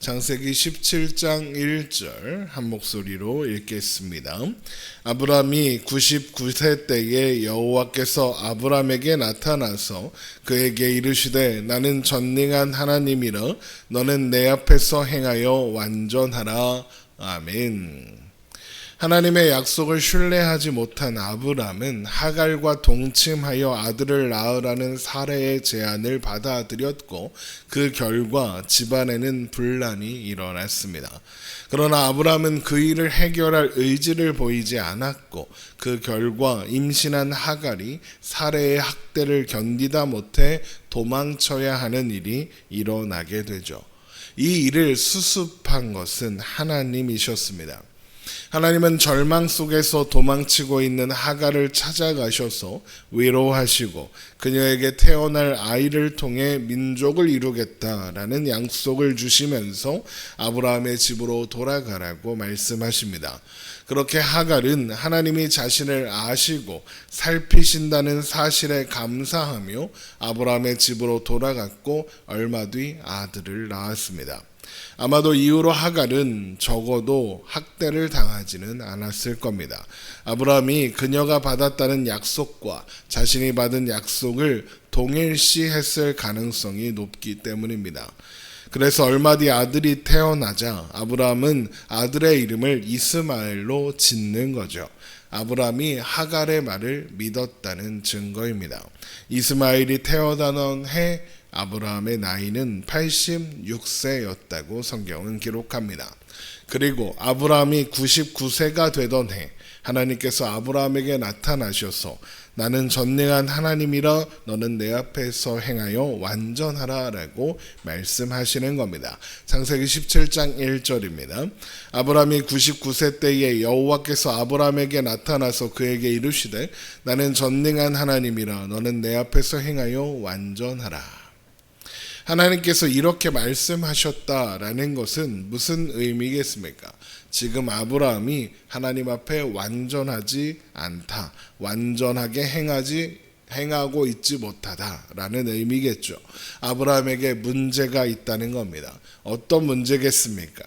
창세기 17장 1절 한 목소리로 읽겠습니다. 아브람이 99세 때에 여호와께서 아브람에게 나타나서 그에게 이르시되 나는 전능한 하나님이라 너는 내 앞에서 행하여 완전하라. 아멘. 하나님의 약속을 신뢰하지 못한 아브람은 하갈과 동침하여 아들을 낳으라는 사례의 제안을 받아들였고 그 결과 집안에는 분란이 일어났습니다. 그러나 아브람은 그 일을 해결할 의지를 보이지 않았고 그 결과 임신한 하갈이 사례의 학대를 견디다 못해 도망쳐야 하는 일이 일어나게 되죠. 이 일을 수습한 것은 하나님이셨습니다. 하나님은 절망 속에서 도망치고 있는 하갈을 찾아가셔서 위로하시고 그녀에게 태어날 아이를 통해 민족을 이루겠다라는 약속을 주시면서 아브라함의 집으로 돌아가라고 말씀하십니다. 그렇게 하갈은 하나님이 자신을 아시고 살피신다는 사실에 감사하며 아브라함의 집으로 돌아갔고 얼마 뒤 아들을 낳았습니다. 아마도 이후로 하갈은 적어도 학대를 당하지는 않았을 겁니다. 아브라함이 그녀가 받았다는 약속과 자신이 받은 약속을 동일시했을 가능성이 높기 때문입니다. 그래서 얼마 뒤 아들이 태어나자 아브라함은 아들의 이름을 이스마엘로 짓는 거죠. 아브라함이 하갈의 말을 믿었다는 증거입니다. 이스마엘이 태어나던 해 아브라함의 나이는 86세였다고 성경은 기록합니다. 그리고 아브라함이 99세가 되던 해 하나님께서 아브라함에게 나타나셔서 나는 전능한 하나님이라 너는 내 앞에서 행하여 완전하라 라고 말씀하시는 겁니다. 창세기 17장 1절입니다. 아브라함이 99세 때에 여호와께서 아브라함에게 나타나서 그에게 이르시되 나는 전능한 하나님이라 너는 내 앞에서 행하여 완전하라. 하나님께서 이렇게 말씀하셨다라는 것은 무슨 의미겠습니까? 지금 아브라함이 하나님 앞에 완전하지 않다, 완전하게 행하고 있지 못하다라는 의미겠죠. 아브라함에게 문제가 있다는 겁니다. 어떤 문제겠습니까?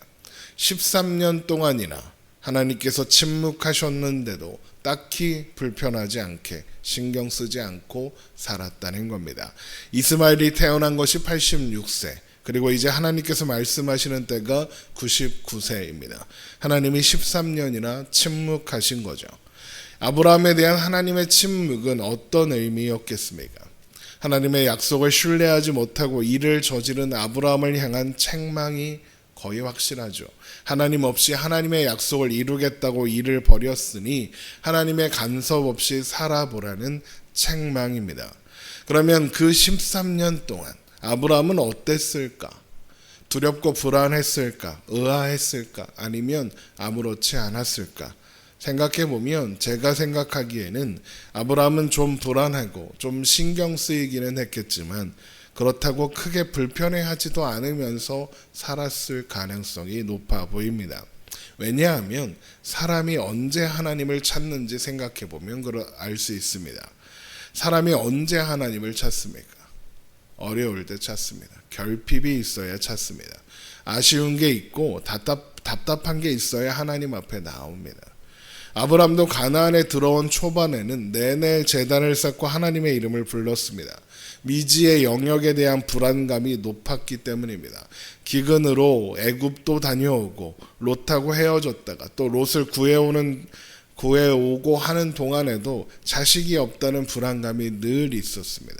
13년 동안이나 하나님께서 침묵하셨는데도 딱히 불편하지 않게 신경 쓰지 않고 살았다는 겁니다. 이스마엘이 태어난 것이 86세, 그리고 이제 하나님께서 말씀하시는 때가 99세입니다. 하나님이 13년이나 침묵하신 거죠. 아브라함에 대한 하나님의 침묵은 어떤 의미였겠습니까? 하나님의 약속을 신뢰하지 못하고 일을 저지른 아브라함을 향한 책망이 거의 확실하죠. 하나님 없이 하나님의 약속을 이루겠다고 일을 벌였으니 하나님의 간섭 없이 살아보라는 책망입니다. 그러면 그 13년 동안 아브라함은 어땠을까? 두렵고 불안했을까? 의아했을까? 아니면 아무렇지 않았을까? 생각해보면 제가 생각하기에는 아브라함은 좀 불안하고 좀 신경 쓰이기는 했겠지만 그렇다고 크게 불편해하지도 않으면서 살았을 가능성이 높아 보입니다. 왜냐하면 사람이 언제 하나님을 찾는지 생각해보면 알 수 있습니다. 사람이 언제 하나님을 찾습니까? 어려울 때 찾습니다. 결핍이 있어야 찾습니다. 아쉬운 게 있고 답답한 게 있어야 하나님 앞에 나옵니다. 아브람도 가나안에 들어온 초반에는 내내 제단을 쌓고 하나님의 이름을 불렀습니다. 미지의 영역에 대한 불안감이 높았기 때문입니다. 기근으로 애굽도 다녀오고 롯하고 헤어졌다가 또 롯을 구해오고 하는 동안에도 자식이 없다는 불안감이 늘 있었습니다.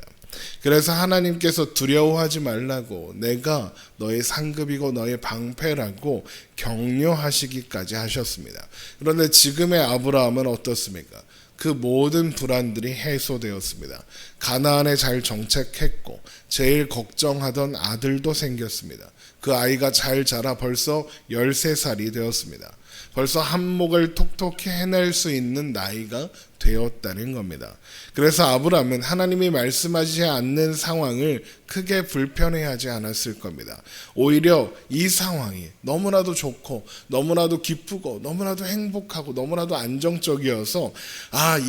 그래서 하나님께서 두려워하지 말라고 내가 너의 상급이고 너의 방패라고 격려하시기까지 하셨습니다. 그런데 지금의 아브라함은 어떻습니까? 그 모든 불안들이 해소되었습니다. 가나안에 잘 정착했고 제일 걱정하던 아들도 생겼습니다. 그 아이가 잘 자라 벌써 13살이 되었습니다. 벌써 한몫을 톡톡히 해낼 수 있는 나이가 되었다는 겁니다. 그래서 아브라함은 하나님이 말씀하지 않는 상황을 크게 불편해하지 않았을 겁니다. 오히려 이 상황이 너무나도 좋고 너무나도 기쁘고 너무나도 행복하고 너무나도 안정적이어서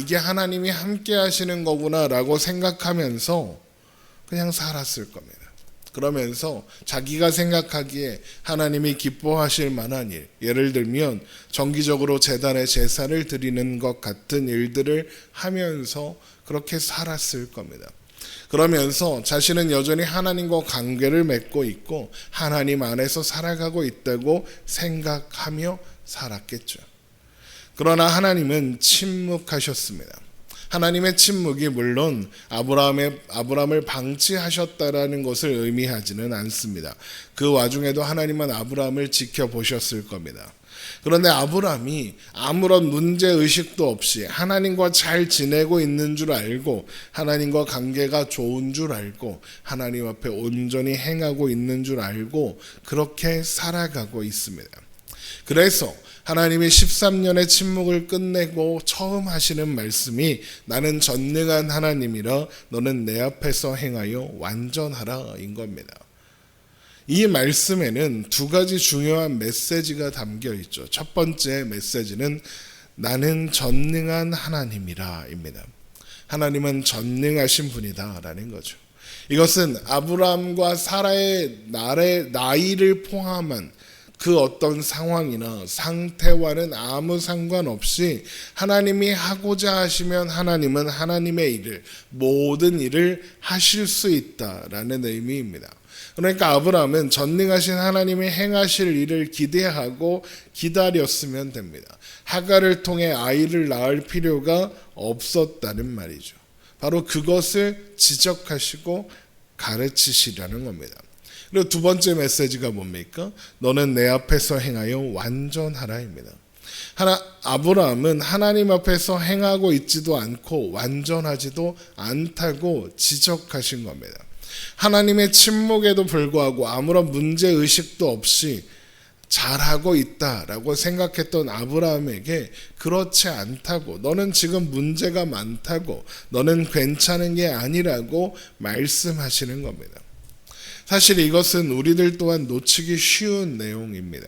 이게 하나님이 함께 하시는 거구나 라고 생각하면서 그냥 살았을 겁니다. 그러면서 자기가 생각하기에 하나님이 기뻐하실 만한 일, 예를 들면 정기적으로 제단에 제사를 드리는 것 같은 일들을 하면서 그렇게 살았을 겁니다. 그러면서 자신은 여전히 하나님과 관계를 맺고 있고 하나님 안에서 살아가고 있다고 생각하며 살았겠죠. 그러나 하나님은 침묵하셨습니다. 하나님의 침묵이 물론 아브라함을 방치하셨다라는 것을 의미하지는 않습니다. 그 와중에도 하나님은 아브라함을 지켜보셨을 겁니다. 그런데 아브라함이 아무런 문제의식도 없이 하나님과 잘 지내고 있는 줄 알고 하나님과 관계가 좋은 줄 알고 하나님 앞에 온전히 행하고 있는 줄 알고 그렇게 살아가고 있습니다. 그래서 하나님이 13년의 침묵을 끝내고 처음 하시는 말씀이 나는 전능한 하나님이라 너는 내 앞에서 행하여 완전하라 인 겁니다. 이 말씀에는 두 가지 중요한 메시지가 담겨 있죠. 첫 번째 메시지는 나는 전능한 하나님이라 입니다. 하나님은 전능하신 분이다 라는 거죠. 이것은 아브라함과 사라의 나이를 포함한 그 어떤 상황이나 상태와는 아무 상관없이 하나님이 하고자 하시면 하나님은 하나님의 일을, 모든 일을 하실 수 있다라는 의미입니다. 그러니까 아브라함은 전능하신 하나님이 행하실 일을 기대하고 기다렸으면 됩니다. 하갈을 통해 아이를 낳을 필요가 없었다는 말이죠. 바로 그것을 지적하시고 가르치시라는 겁니다. 그리고 두 번째 메시지가 뭡니까? 너는 내 앞에서 행하여 완전하라입니다. 아브라함은 하나님 앞에서 행하고 있지도 않고 완전하지도 않다고 지적하신 겁니다. 하나님의 침묵에도 불구하고 아무런 문제의식도 없이 잘하고 있다라고 생각했던 아브라함에게 그렇지 않다고, 너는 지금 문제가 많다고, 너는 괜찮은 게 아니라고 말씀하시는 겁니다. 사실 이것은 우리들 또한 놓치기 쉬운 내용입니다.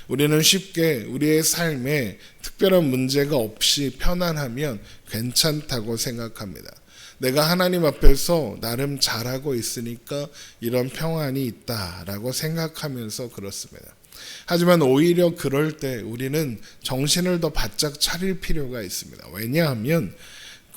우리는 쉽게 우리의 삶에 특별한 문제가 없이 편안하면 괜찮다고 생각합니다. 내가 하나님 앞에서 나름 잘하고 있으니까 이런 평안이 있다라고 생각하면서 그렇습니다. 하지만 오히려 그럴 때 우리는 정신을 더 바짝 차릴 필요가 있습니다. 왜냐하면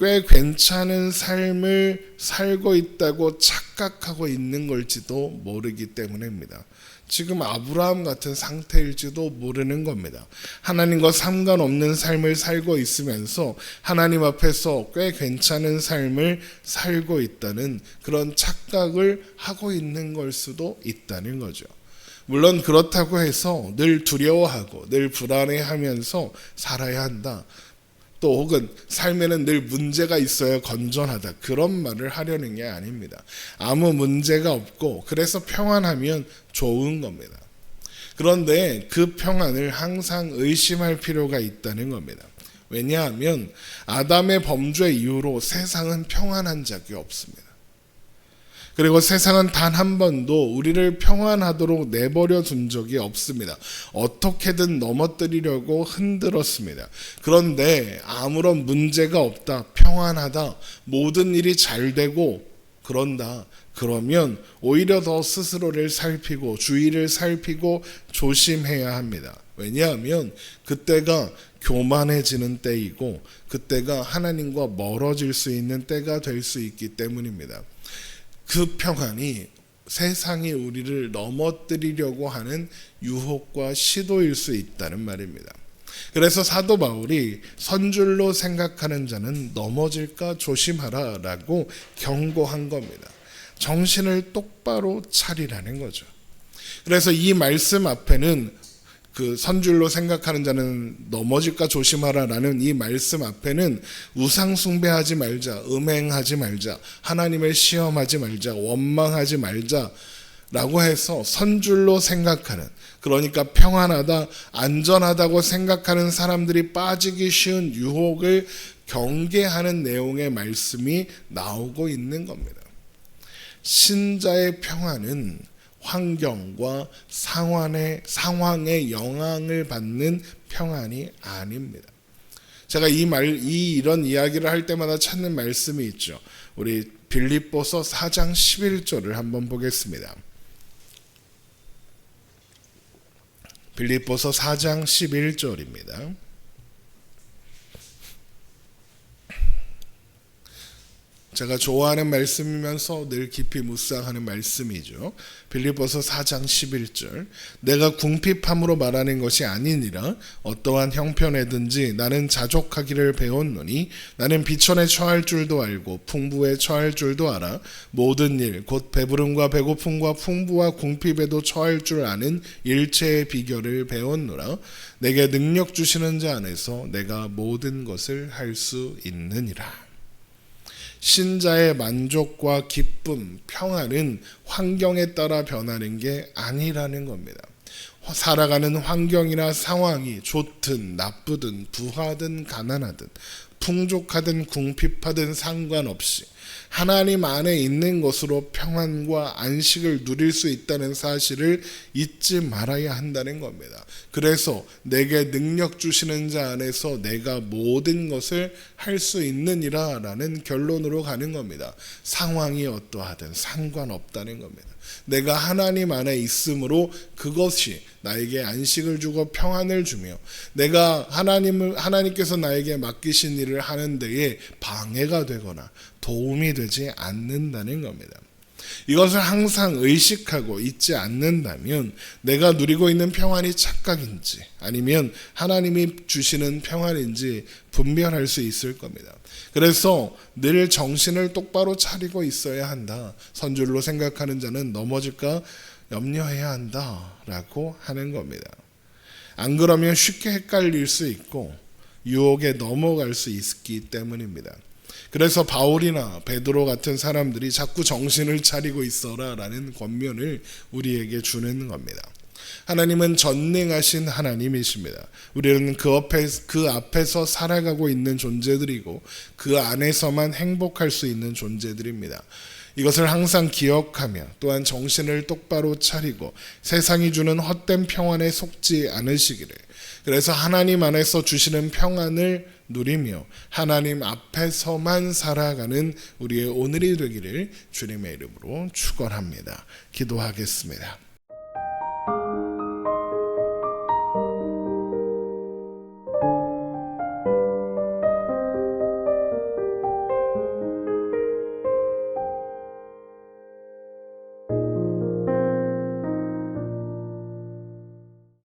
꽤 괜찮은 삶을 살고 있다고 착각하고 있는 걸지도 모르기 때문입니다. 지금 아브라함 같은 상태일지도 모르는 겁니다. 하나님과 상관없는 삶을 살고 있으면서 하나님 앞에서 꽤 괜찮은 삶을 살고 있다는 그런 착각을 하고 있는 걸 수도 있다는 거죠. 물론 그렇다고 해서 늘 두려워하고 늘 불안해하면서 살아야 한다. 또 혹은 삶에는 늘 문제가 있어야 건전하다. 그런 말을 하려는 게 아닙니다. 아무 문제가 없고 그래서 평안하면 좋은 겁니다. 그런데 그 평안을 항상 의심할 필요가 있다는 겁니다. 왜냐하면 아담의 범죄 이후로 세상은 평안한 적이 없습니다. 그리고 세상은 단 한 번도 우리를 평안하도록 내버려 둔 적이 없습니다. 어떻게든 넘어뜨리려고 흔들었습니다. 그런데 아무런 문제가 없다, 평안하다, 모든 일이 잘 되고 그런다. 그러면 오히려 더 스스로를 살피고 주의를 살피고 조심해야 합니다. 왜냐하면 그때가 교만해지는 때이고 그때가 하나님과 멀어질 수 있는 때가 될 수 있기 때문입니다. 그 평안이 세상이 우리를 넘어뜨리려고 하는 유혹과 시도일 수 있다는 말입니다. 그래서 사도 바울이 선줄로 생각하는 자는 넘어질까 조심하라 라고 경고한 겁니다. 정신을 똑바로 차리라는 거죠. 그래서 이 말씀 앞에는 그 선줄로 생각하는 자는 넘어질까 조심하라라는 이 말씀 앞에는 우상 숭배하지 말자, 음행하지 말자, 하나님을 시험하지 말자, 원망하지 말자라고 해서 선줄로 생각하는, 그러니까 평안하다, 안전하다고 생각하는 사람들이 빠지기 쉬운 유혹을 경계하는 내용의 말씀이 나오고 있는 겁니다. 신자의 평안은 환경과 상황의 영향을 받는 평안이 아닙니다. 제가 이런 이야기를 할 때마다 찾는 말씀이 있죠. 우리 빌립보서 4장 11절을 한번 보겠습니다. 빌립보서 4장 11절입니다. 제가 좋아하는 말씀이면서 늘 깊이 묵상하는 말씀이죠. 빌립보서 4장 11절. 내가 궁핍함으로 말하는 것이 아니니라 어떠한 형편에든지 나는 자족하기를 배웠노니 나는 비천에 처할 줄도 알고 풍부에 처할 줄도 알아 모든 일 곧 배부름과 배고픔과 풍부와 궁핍에도 처할 줄 아는 일체의 비결을 배웠노라. 내게 능력 주시는 자 안에서 내가 모든 것을 할 수 있느니라. 신자의 만족과 기쁨, 평안은 환경에 따라 변하는 게 아니라는 겁니다. 살아가는 환경이나 상황이 좋든 나쁘든 부하든 가난하든 풍족하든 궁핍하든 상관없이 하나님 안에 있는 것으로 평안과 안식을 누릴 수 있다는 사실을 잊지 말아야 한다는 겁니다. 그래서 내게 능력 주시는 자 안에서 내가 모든 것을 할 수 있느니라 라는 결론으로 가는 겁니다. 상황이 어떠하든 상관없다는 겁니다. 내가 하나님 안에 있으므로 그것이 나에게 안식을 주고 평안을 주며 내가 하나님께서 나에게 맡기신 일을 하는 데에 방해가 되거나 도움이 되지 않는다는 겁니다. 이것을 항상 의식하고 잊지 않는다면 내가 누리고 있는 평안이 착각인지 아니면 하나님이 주시는 평안인지 분별할 수 있을 겁니다. 그래서 늘 정신을 똑바로 차리고 있어야 한다. 선줄로 생각하는 자는 넘어질까 염려해야 한다라고 하는 겁니다. 안 그러면 쉽게 헷갈릴 수 있고 유혹에 넘어갈 수 있기 때문입니다. 그래서 바울이나 베드로 같은 사람들이 자꾸 정신을 차리고 있어라 라는 권면을 우리에게 주는 겁니다. 하나님은 전능하신 하나님이십니다. 우리는 그 앞에서 살아가고 있는 존재들이고 그 안에서만 행복할 수 있는 존재들입니다. 이것을 항상 기억하며 또한 정신을 똑바로 차리고 세상이 주는 헛된 평안에 속지 않으시기를, 그래서 하나님 안에서 주시는 평안을 누리며 하나님 앞에서만 살아가는 우리의 오늘이 되기를 주님의 이름으로 축원합니다. 기도하겠습니다.